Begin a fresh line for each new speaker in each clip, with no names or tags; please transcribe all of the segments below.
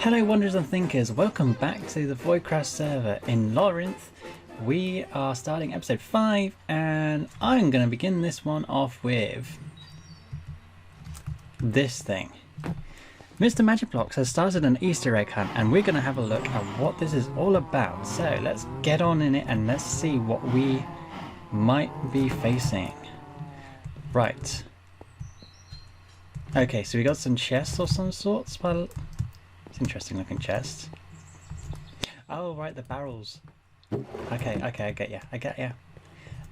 Hello Wanderers and Thinkers, welcome back to the Voidcraft server in Labyrinth. We are starting episode 5 and I'm going to begin this one off with this thing. Mr. Magic Blocks has started an Easter egg hunt and we're going to have a look at what this is all about. So let's get on in it and let's see what we might be facing. Right. Okay, so we got some chests of some sorts. Well, it's interesting looking chests. Oh, right, the barrels. Okay, I get ya.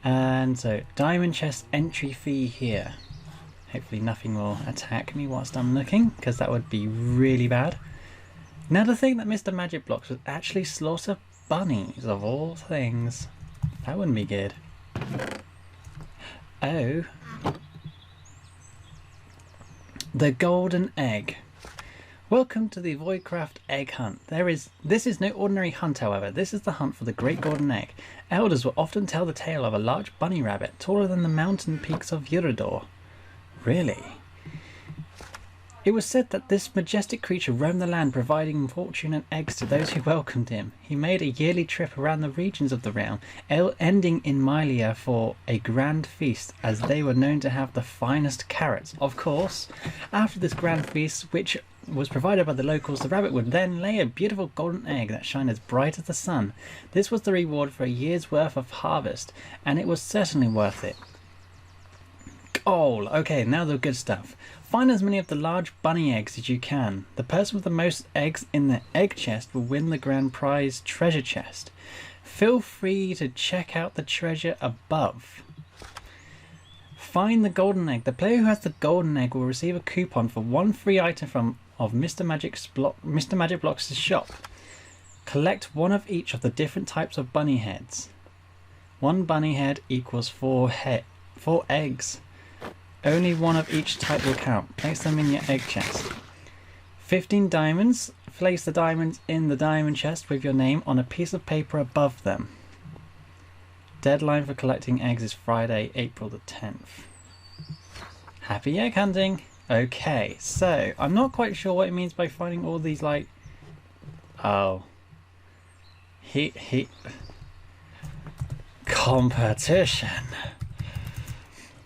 And so, diamond chest entry fee here. Hopefully nothing will attack me whilst I'm looking, because that would be really bad. Now to think that Mr. Magic Blocks would actually slaughter bunnies, of all things. That wouldn't be good. Oh. The golden egg. Welcome to the Voidcraft egg hunt. This is no ordinary hunt, however. This is the hunt for the great golden egg. Elders will often tell the tale of a large bunny rabbit taller than the mountain peaks of Urador. Really? It was said that this majestic creature roamed the land providing fortune and eggs to those who welcomed him. He made a yearly trip around the regions of the realm, ending in Mylia for a grand feast, as they were known to have the finest carrots. Of course, after this grand feast, which was provided by the locals, the rabbit would then lay a beautiful golden egg that shined as bright as the sun. This was the reward for a year's worth of harvest, and it was certainly worth it. Oh, okay, now the good stuff. Find as many of the large bunny eggs as you can. The person with the most eggs in the egg chest will win the grand prize treasure chest. Feel free to check out the treasure above. Find the golden egg. The player who has the golden egg will receive a coupon for one free item of Mr. Magic Blocks' shop. Collect one of each of the different types of bunny heads. One bunny head equals 4 eggs. Only one of each type will count. Place them in your egg chest. 15 diamonds. Place the diamonds in the diamond chest with your name on a piece of paper above them. Deadline for collecting eggs is Friday, April the 10th. Happy egg hunting! Okay, so I'm not quite sure what it means by finding all these, like... Oh. Competition!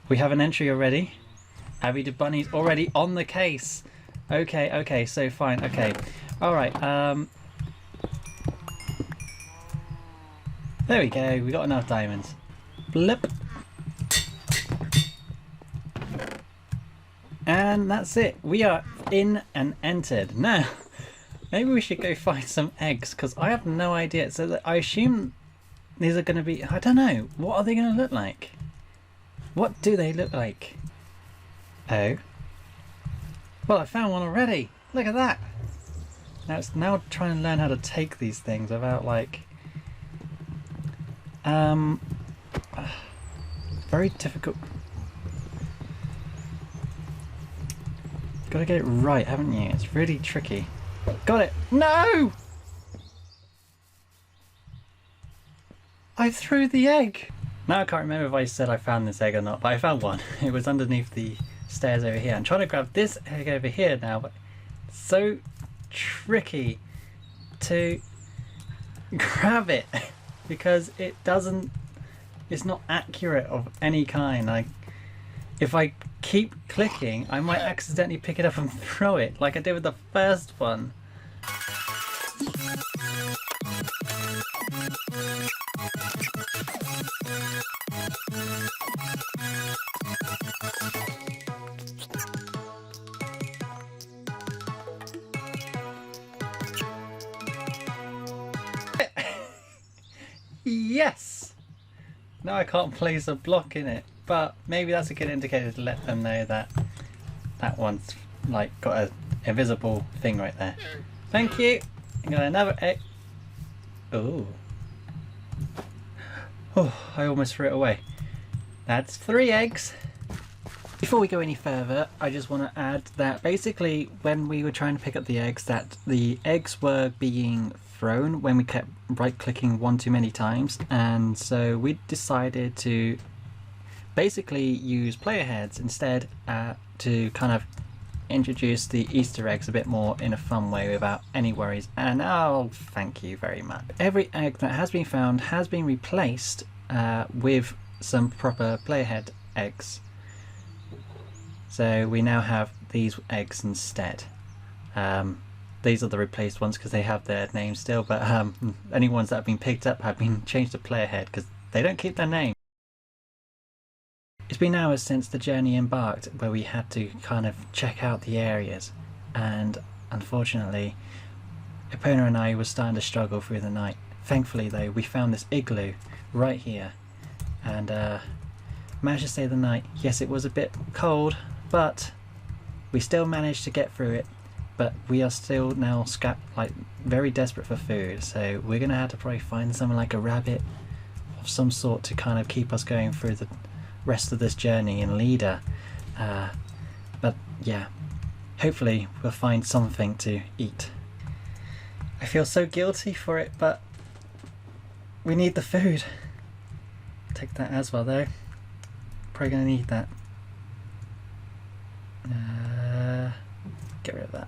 We have an entry already. Abby the Bunny's already on the case. Okay, so fine, okay. Alright, there we go, we got enough diamonds. Blip. And that's it. We are in and entered. Now, maybe we should go find some eggs, because I have no idea. So I assume these are going to be, I don't know, what are they going to look like? What do they look like? Oh. Well, I found one already. Look at that. Now it's now trying to learn how to take these things without, like... very difficult. Gotta get it right, haven't you? It's really tricky. Got it! No! I threw the egg! Now I can't remember if I said I found this egg or not, but I found one. It was underneath the stairs over here. I'm trying to grab this egg over here now, but it's so tricky to grab it because it's not accurate of any kind. Like, if I keep clicking, I might accidentally pick it up and throw it like I did with the first one. Yes! Now I can't place a block in it, but maybe that's a good indicator to let them know that that one's like got a invisible thing right there. Thank you! I got another egg. Ooh. Oh, I almost threw it away. That's 3 eggs. Before we go any further, I just want to add that basically when we were trying to pick up the eggs, that the eggs were being thrown when we kept right clicking one too many times, and so we decided to basically use player heads instead to kind of introduce the Easter eggs a bit more in a fun way without any worries, and oh, thank you very much. Every egg that has been found has been replaced with some proper playerhead eggs. So we now have these eggs instead. These are the replaced ones because they have their names still, but any ones that have been picked up have been changed to playerhead because they don't keep their name. It's been hours since the journey embarked, where we had to kind of check out the areas, and unfortunately Epona and I were starting to struggle through the night. Thankfully though, we found this igloo right here and managed to stay the night. Yes, it was a bit cold, but we still managed to get through it. But we are still now very desperate for food, so we're gonna have to probably find something like a rabbit of some sort to kind of keep us going through the rest of this journey and leader. But yeah, hopefully we'll find something to eat. I feel so guilty for it, but we need the food. Take that as well though. Probably gonna need that. Get rid of that.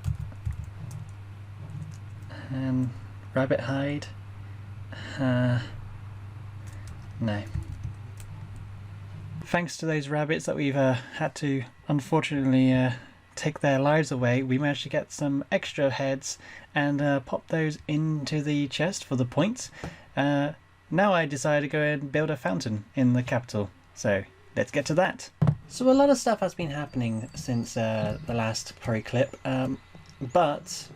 And rabbit hide. No. Thanks to those rabbits that we've had to unfortunately take their lives away, we managed to get some extra heads and pop those into the chest for the points. Now I decided to go and build a fountain in the capital, so let's get to that. So a lot of stuff has been happening since the last Pro clip, but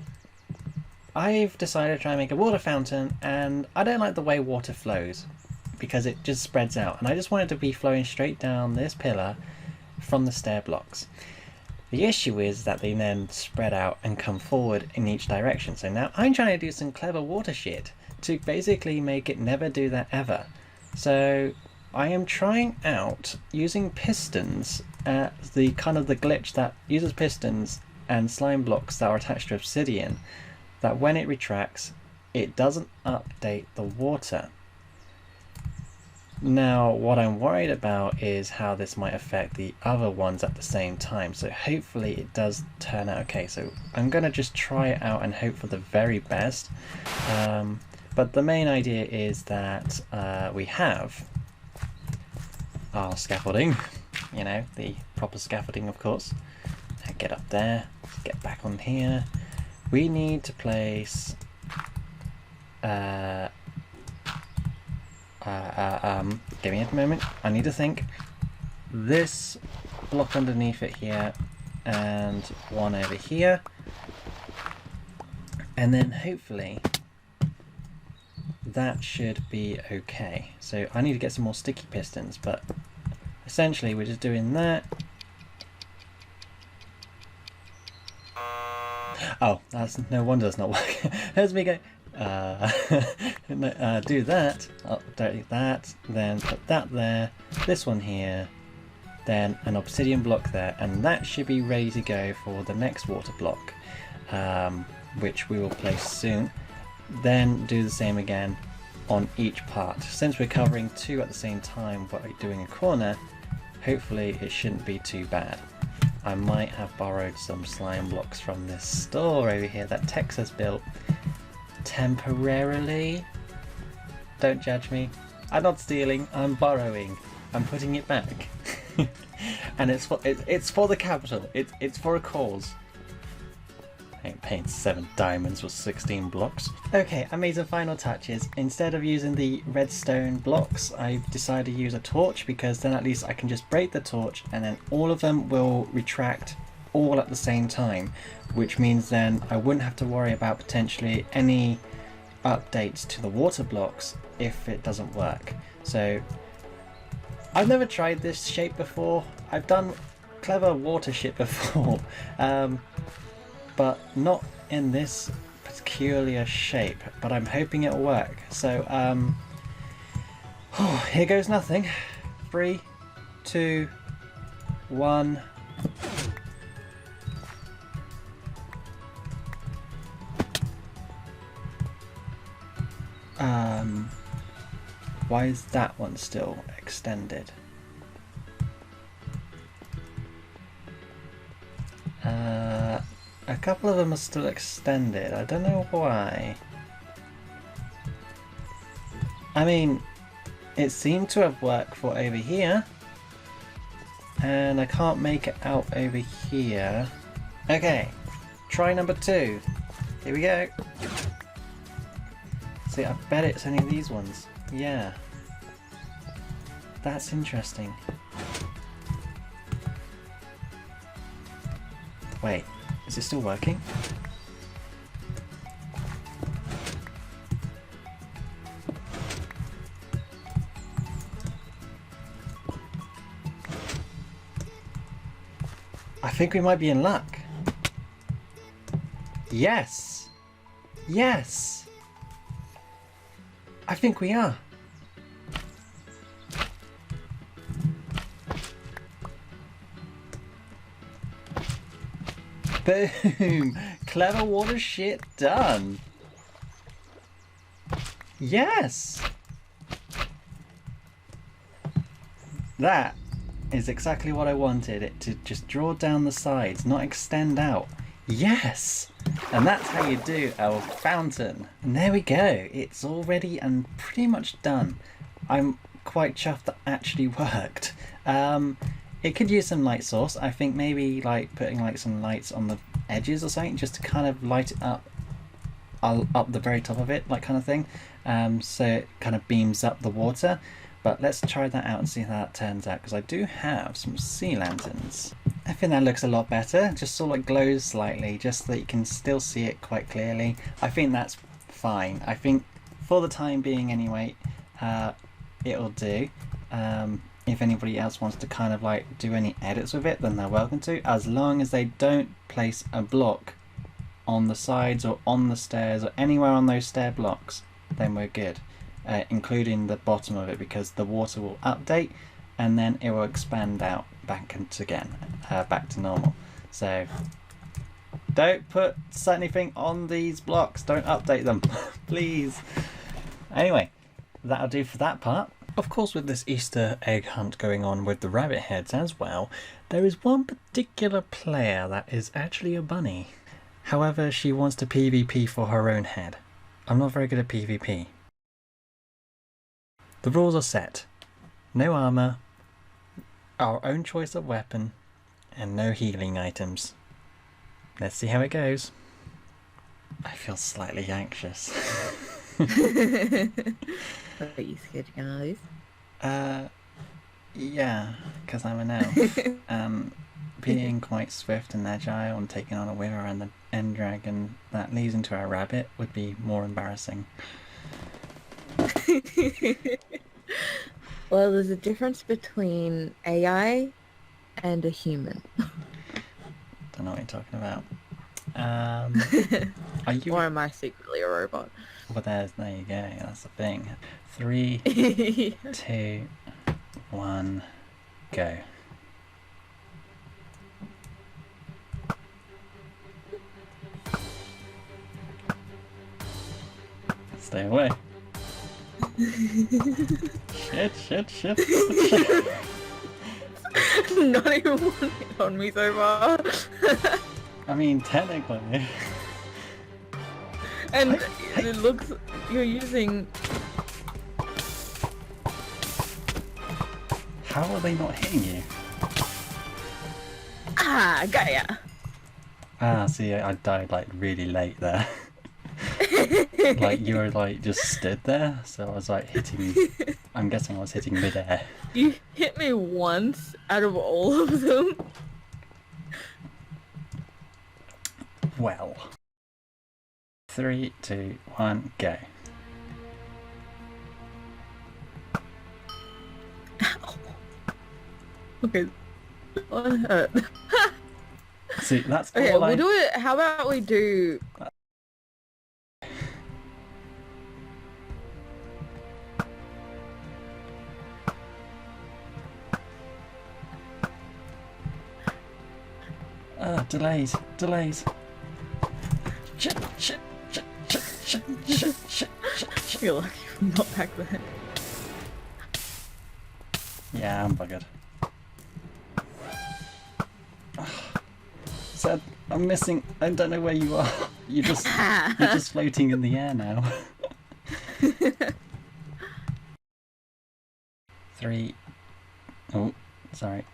I've decided to try and make a water fountain, and I don't like the way water flows because it just spreads out, and I just want it to be flowing straight down this pillar from the stair blocks. The issue is that they then spread out and come forward in each direction, so now I'm trying to do some clever water shit to basically make it never do that ever. So I am trying out using pistons, the glitch that uses pistons and slime blocks that are attached to obsidian, that when it retracts it doesn't update the water. Now what I'm worried about is how this might affect the other ones at the same time, so hopefully it does turn out okay. So I'm going to just try it out and hope for the very best, but the main idea is that we have our scaffolding, you know, the proper scaffolding of course. Get up there, get back on here. We need to place give me a moment, I need to think. This block underneath it here and one over here, and then hopefully that should be okay. So I need to get some more sticky pistons, but essentially we're just doing that. Oh, that's no wonder it's not working. There's me go. Do that. Do that. Then put that there. This one here. Then an obsidian block there, and that should be ready to go for the next water block, which we will place soon. Then do the same again on each part. Since we're covering two at the same time by doing a corner, hopefully it shouldn't be too bad. I might have borrowed some slime blocks from this store over here that Tex has built temporarily. Don't judge me. I'm not stealing, I'm borrowing. I'm putting it back. And it's for the capital. It's for a cause. I ain't paying 7 diamonds for 16 blocks. Okay, I made some final touches. Instead of using the redstone blocks, I've decided to use a torch, because then at least I can just break the torch and then all of them will retract all at the same time, which means then I wouldn't have to worry about potentially any updates to the water blocks if it doesn't work. So I've never tried this shape before. I've done clever water shit before, but not in this peculiar shape, but I'm hoping it'll work. So here goes nothing. 3, 2, 1. Why is that one still extended? couple of them are still extended. I don't know why. I mean, it seemed to have worked for over here. And I can't make it out over here. Okay, try number 2. Here we go. See, I bet it's any of these ones. Yeah. That's interesting. Wait, is it still working? I think we might be in luck. Yes! Yes! I think we are. Boom! Clever water shit done. Yes! That is exactly what I wanted, it to just draw down the sides, not extend out. Yes! And that's how you do a fountain. And there we go. It's all ready and pretty much done. I'm quite chuffed that actually worked. It could use some light source. I think maybe like putting like some lights on the edges or something just to kind of light it up the very top of it, like kind of thing. So it kind of beams up the water. But let's try that out and see how that turns out, because I do have some sea lanterns. I think that looks a lot better, just sort of like glows slightly, just so that you can still see it quite clearly. I think that's fine. I think for the time being anyway, it'll do. If anybody else wants to kind of like do any edits with it, then they're welcome to, as long as they don't place a block on the sides or on the stairs or anywhere on those stair blocks, then we're good. Including the bottom of it, because the water will update and then it will expand out back to normal. So don't put anything on these blocks, don't update them please. Anyway, that'll do for that part. Of course, with this Easter egg hunt going on with the rabbit heads as well, there is one particular player that is actually a bunny. However, she wants to PvP for her own head. I'm not very good at PvP. The rules are set. No armor, our own choice of weapon, and no healing items. Let's see how it goes. I feel slightly anxious.
Are you scared you're gonna lose?
Yeah, because I'm an elf. Being quite swift and agile and taking on a wither and the end dragon that leads into a rabbit would be more embarrassing.
Well, there's a difference between AI and a human.
Don't know what you're talking about. Are you?
Or am I secretly a robot?
Well, there you go. That's the thing. 3, 2, 1, go. Stay away. Shit.
Not even one hit on me so far.
I mean, technically.
And it looks you're using.
How are they not hitting you?
Ah, Gaia.
Ah, see, I died like really late there. Like you were like just stood there, so I was like hitting. I'm guessing I was hitting mid-air.
You hit me once out of all of them.
Well. 3, 2, 1, go.
Ow. Okay. What hurt?
See, that's
Okay,
all
we'll do it. How about we do?
Delays. Shit.
You're lucky I'm not back there.
Yeah, I'm buggered. Said I'm missing. I don't know where you are. You're just floating in the air now. 3. Oh, sorry.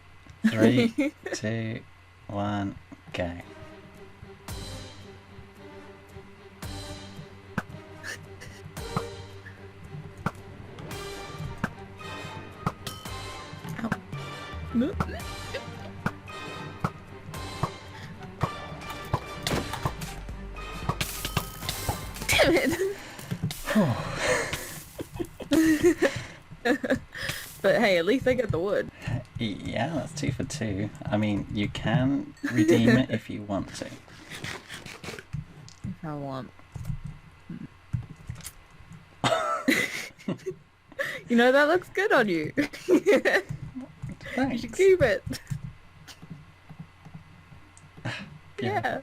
3, 2, 1, go.
No. Damn it! But hey, at least I get the wood.
Yeah, that's 2 for 2. I mean, you can redeem it if you want to.
If I want. You know, that looks good on you.
Thanks.
You should keep it. Yeah.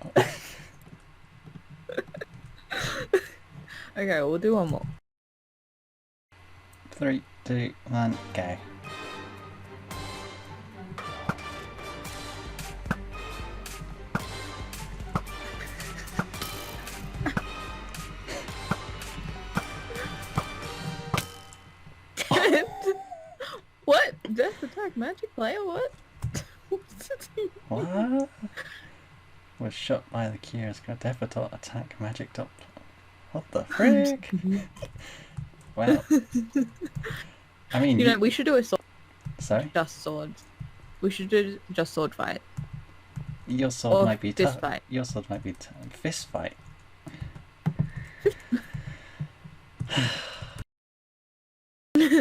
Okay, we'll do one more.
3, 2, 1, go.
What? Death attack magic player? What?
What? Was shot by the Curious God. Death attack magic top. What the frick? Well, I mean,
you know, we should do a sword.
Sorry?
Just swords. We should do just sword fight.
Your sword
Or
might be
fist
tough.
fight.
Your sword might be fist fight.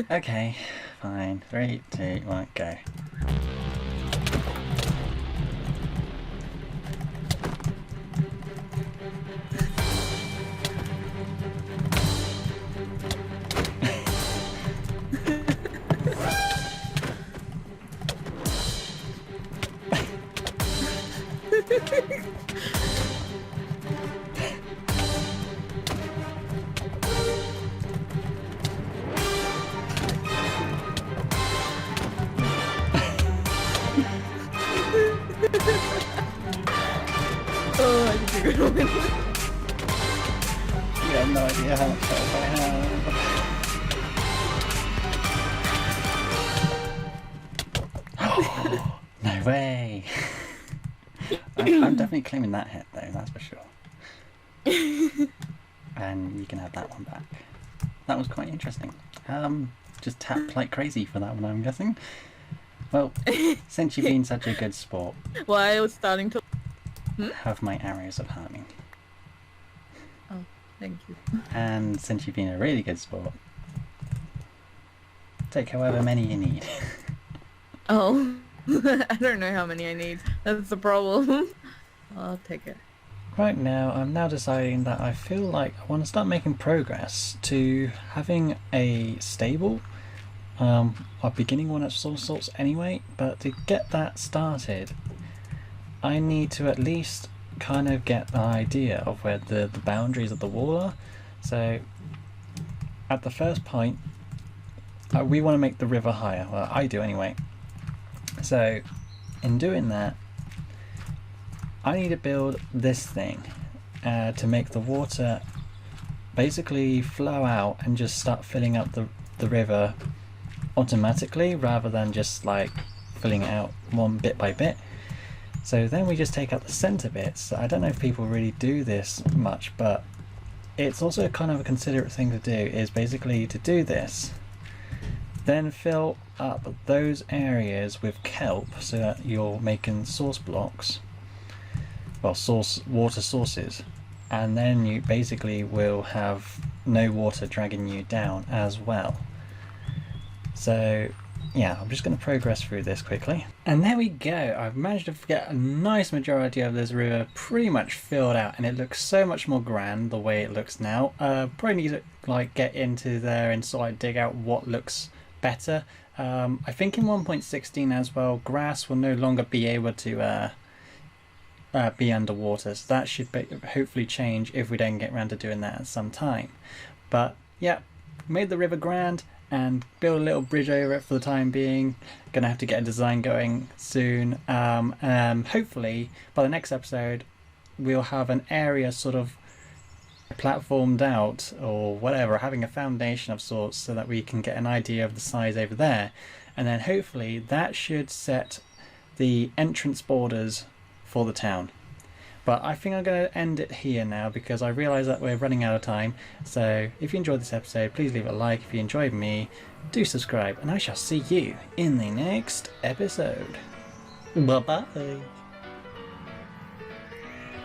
Okay, fine. 3, 2, 1, go.
Oh, I think you're gonna win.
You have no idea how much health I have. No way! I'm definitely claiming that hit though, that's for sure. And you can have that one back. That was quite interesting. Just tapped like crazy for that one, I'm guessing. Well, since you've been such a good sport,
Well, I was starting to...
have my arrows of harming.
Oh, thank you.
And since you've been a really good sport, take however many you need.
Oh, I don't know how many I need. That's the problem. I'll take it.
Right now, I'm now deciding that I feel like I want to start making progress to having a stable. A beginning one of some sorts anyway, but to get that started, I need to at least kind of get the idea of where the boundaries of the wall are. So, at the first point, we want to make the river higher. Well, I do anyway. So, in doing that, I need to build this thing to make the water basically flow out and just start filling up the river automatically rather than just like filling it out one bit by bit. So then we just take out the center bits. I don't know if people really do this much, but it's also kind of a considerate thing to do, is basically to do this, then fill up those areas with kelp so that you're making source blocks, well, water sources, and then you basically will have no water dragging you down as well. So yeah, I'm just going to progress through this quickly. And there we go, I've managed to get a nice majority of this river pretty much filled out, and it looks so much more grand the way it looks now. Probably need to like get into there and sort of dig out what looks better. I think in 1.16 as well, grass will no longer be able to be underwater, so that should hopefully change if we don't get around to doing that at some time. But yeah, made the river grand and build a little bridge over it for the time being. Gonna have to get a design going soon. Hopefully by the next episode we'll have an area sort of platformed out or whatever, having a foundation of sorts so that we can get an idea of the size over there, and then hopefully that should set the entrance borders for the town. But I think I'm going to end it here now because I realise that we're running out of time. So if you enjoyed this episode, please leave a like. If you enjoyed me, do subscribe, and I shall see you in the next episode. Bye bye.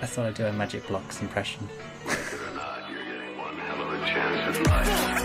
I thought I'd do a Magic Blocks impression.
Believe it or not, you're getting one hell of a chance at life.